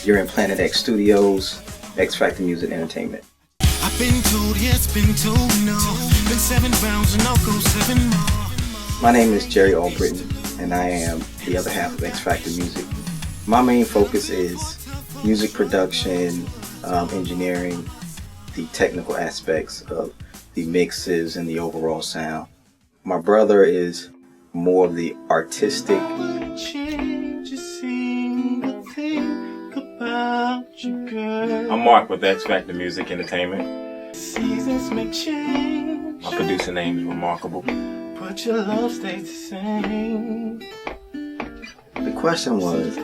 You're in Planet X Studios, XFakturMuzik Entertainment. I've been told yes, been told no. Been 7 rounds and I'll go 7 more. My name is Jerry Albritton, and I am the other half of XFakturMuzik. My main focus is music production, engineering, the technical aspects of the mixes and the overall sound. My brother is more of the artistic. I'm Mark with XFakturMuzik Entertainment. Seasons may change. My producer name is Remarkable. But your love stays the same. The question was,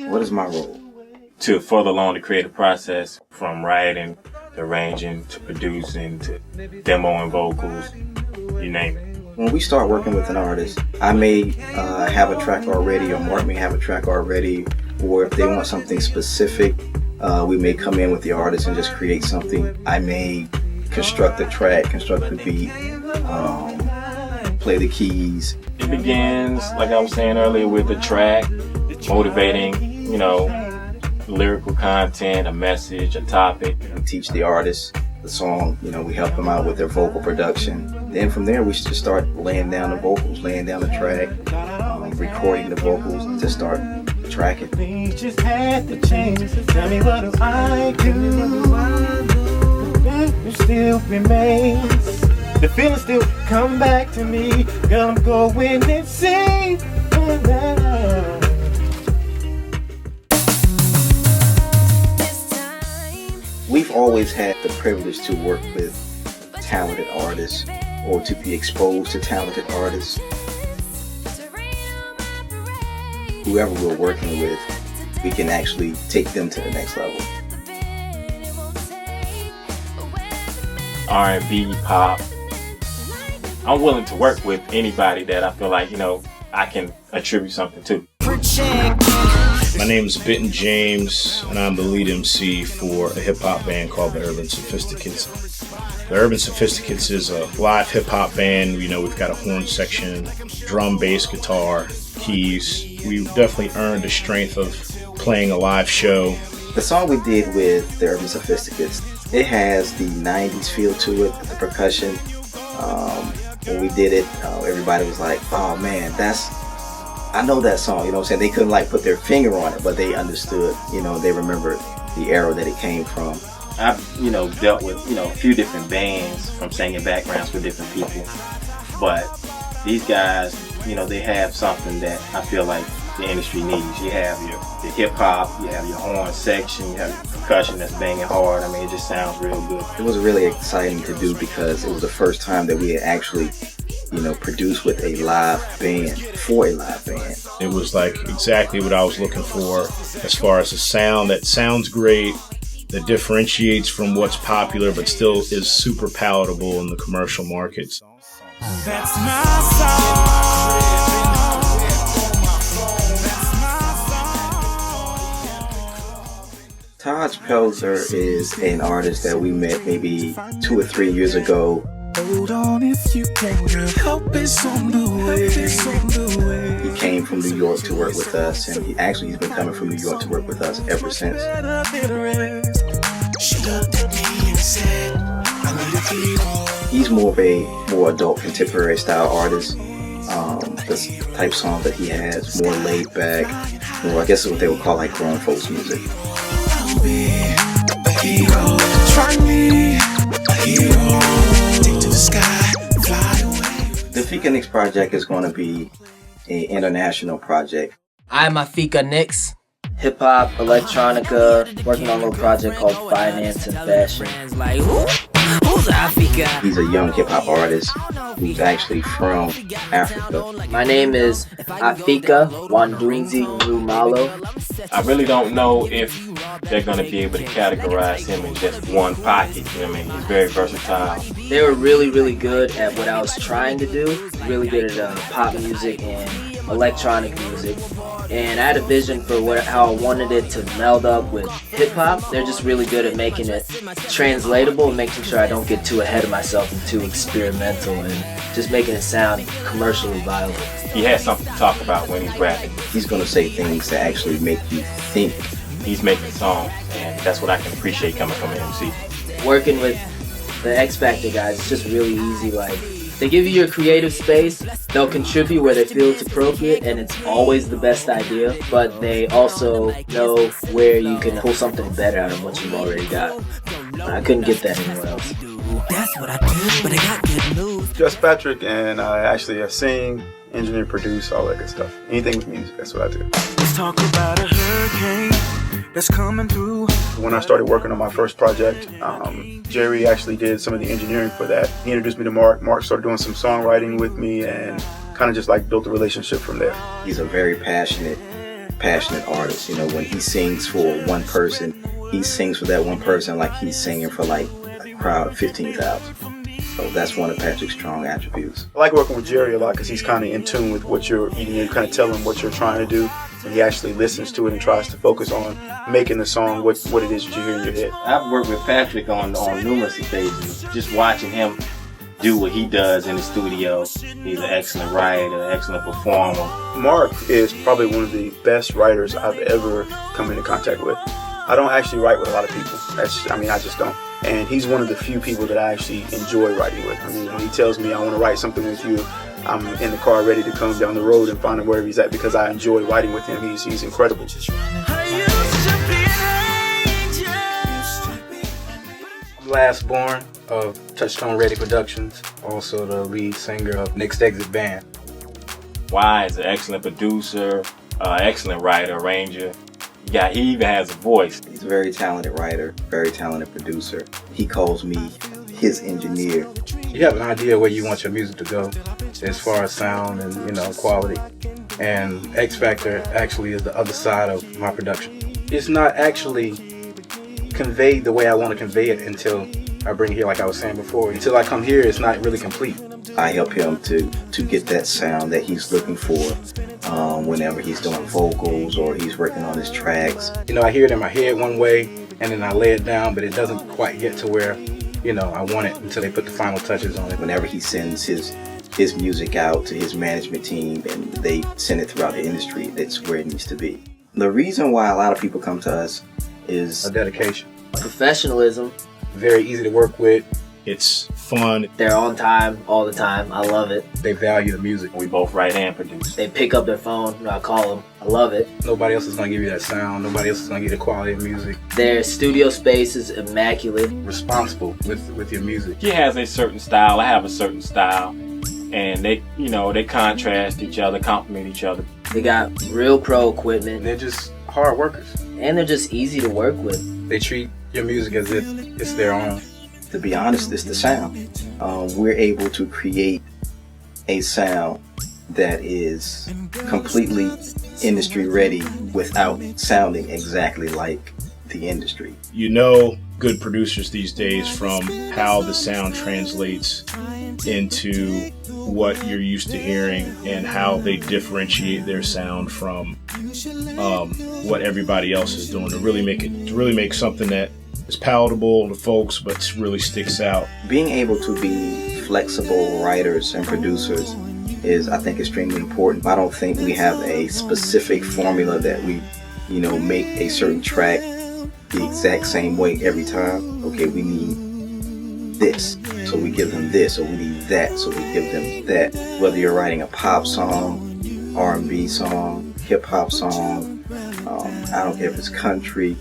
what is my role? To further along the creative process, from writing, to arranging, to producing, to demoing vocals, you name it. When we start working with an artist, I may have a track already, or Mark may have a track already, or if they want something specific, we may come in with the artist and just create something. I may construct the track, construct the beat, play the keys. It begins, like I was saying earlier, with the track, motivating, lyrical content, a message, a topic. We teach the artist the song, we help them out with their vocal production. Then from there, we just start laying down the vocals, laying down the track, recording the vocals to start tracking. We just had the chance to tell me what do I do. It still remains. The feeling still come back to me. Girl, I'm going insane. We've always had the privilege to work with talented artists or to be exposed to talented artists. Whoever we're working with, we can actually take them to the next level. R&B, pop. I'm willing to work with anybody that I feel like, I can attribute something to. My name is Benton James, and I'm the lead MC for a hip-hop band called the Urban Sophisticates. The Urban Sophisticates is a live hip-hop band. We've got a horn section, drum, bass, guitar, keys. We've definitely earned the strength of playing a live show. The song we did with the Urban Sophisticates, it has the 90s feel to it, the percussion. When we did it, everybody was like, oh man, I know that song, They couldn't put their finger on it, but they understood, they remembered the era that it came from. I've, dealt with, a few different bands from singing backgrounds for different people. But these guys, they have something that I feel like the industry needs. You have your hip hop, you have your horn section, you have your percussion that's banging hard. It just sounds real good. It was really exciting to do because it was the first time that we had actually produced with a live band, for a live band. It was exactly what I was looking for as far as a sound that sounds great, that differentiates from what's popular but still is super palatable in the commercial markets. That's my song. Tajh Pelzer is an artist that we met maybe 2 or 3 years ago. Hold on if you can, girl. Help is on the way. He came from New York to work with us, and he's been coming from New York to work with us ever since. She looked at me and said, I need a hero. He's more of a more adult contemporary style artist. This type song that he has, more laid back, more, I guess is what they would call grown folks music. I'll be a hero. Try me, a hero. Take to the sky, fly away. The Afika Next project is going to be an international project. I'm Afika Nix. Hip hop, electronica, working on a little project called Finance and Fashion. Who's Afika? He's a young hip hop artist who's actually from Africa. My name is Afika Wandunzi Rumalo. I really don't know if they're going to be able to categorize him in just one pocket. He's very versatile. They were really, really good at what I was trying to do. Really good at pop music and electronic music. And I had a vision for how I wanted it to meld up with hip hop. They're just really good at making it translatable and making sure I don't get too ahead of myself and too experimental and just making it sound commercially viable. He has something to talk about when he's rapping. He's going to say things that actually make you think he's making songs, and that's what I can appreciate coming from an MC. Working with the X-Faktur guys, it's just really easy. Like, they give you your creative space, they'll contribute where they feel it's appropriate, and it's always the best idea, but they also know where you can pull something better out of what you've already got. I couldn't get that anywhere else. That's what I do, but I got good news. Just Patrick, and I actually sing, engineer, produce, all that good stuff. Anything with music, that's what I do. Let's talk about a hurricane that's coming through. When I started working on my first project, Jerry actually did some of the engineering for that. He introduced me to Mark. Mark started doing some songwriting with me and kind of just like built a relationship from there. He's a very passionate artist. You know, when he sings for one person, he sings for that one person like he's singing for like a crowd of 15,000. So that's one of Patrick's strong attributes. I like working with Jerry a lot because he's kind of in tune with what you're eating. You kind of tell him what you're trying to do, and he actually listens to it and tries to focus on making the song what it is that you hear in your head. I've worked with Patrick on numerous occasions. Just watching him do what he does in the studio. He's an excellent writer, excellent performer. Mark is probably one of the best writers I've ever come into contact with. I don't actually write with a lot of people. I just don't. And he's one of the few people that I actually enjoy writing with. I mean, when he tells me I want to write something with you, I'm in the car ready to come down the road and find him wherever he's at because I enjoy writing with him. He's incredible. I'm Last Born of Touchstone Ready Productions, also the lead singer of Next Exit Band. Y is an excellent producer, excellent writer, arranger. Yeah, he even has a voice. He's a very talented writer, very talented producer. He calls me his engineer. You have an idea where you want your music to go as far as sound and quality. And X-Faktur actually is the other side of my production. It's not actually conveyed the way I want to convey it until I bring it here, like I was saying before. Until I come here, it's not really complete. I help him to get that sound that he's looking for whenever he's doing vocals or he's working on his tracks. I hear it in my head one way and then I lay it down, but it doesn't quite get to where, I want it until they put the final touches on it. Whenever he sends his music out to his management team and they send it throughout the industry, that's where it needs to be. The reason why a lot of people come to us is a dedication. Professionalism. Very easy to work with. It's fun. They're on time all the time. I love it. They value the music. We both write and produce. They pick up their phone. I call them. I love it. Nobody else is going to give you that sound. Nobody else is going to give you the quality of music. Their studio space is immaculate. Responsible with your music. He has a certain style. I have a certain style. And they contrast each other, complement each other. They got real pro equipment. They're just hard workers. And they're just easy to work with. They treat your music as if it's their own. To be honest, it's the sound. We're able to create a sound that is completely industry ready without sounding exactly like the industry. Good producers these days from how the sound translates into what you're used to hearing and how they differentiate their sound from what everybody else is doing to really make something that is palatable to folks but really sticks out. Being able to be flexible writers and producers is, I think, extremely important. I don't think we have a specific formula that we, make a certain track the exact same way every time. Okay, we need this, so we give them this, or we need that, so we give them that. Whether you're writing a pop song, R&B song, hip-hop song, I don't care if it's country,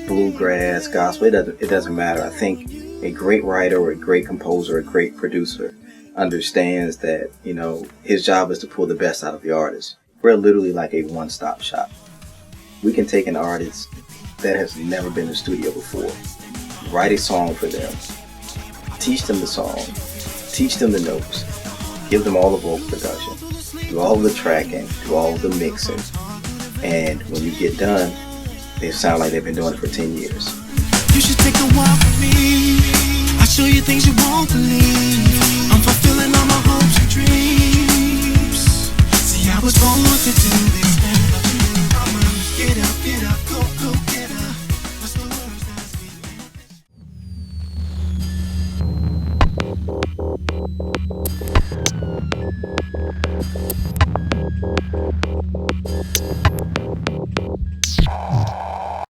bluegrass, gospel, it doesn't matter. I think a great writer or a great composer, a great producer understands that, his job is to pull the best out of the artist. We're literally like a one-stop shop. We can take an artist that has never been in the studio before, write a song for them, teach them the song, teach them the notes, give them all the vocal production, do all of the tracking, do all of the mixing, and when you get done, they sound like they've been doing it for 10 years. You should take a walk with me. I'll show you things you won't believe. I'm fulfilling all my hopes and dreams. See, I was born to do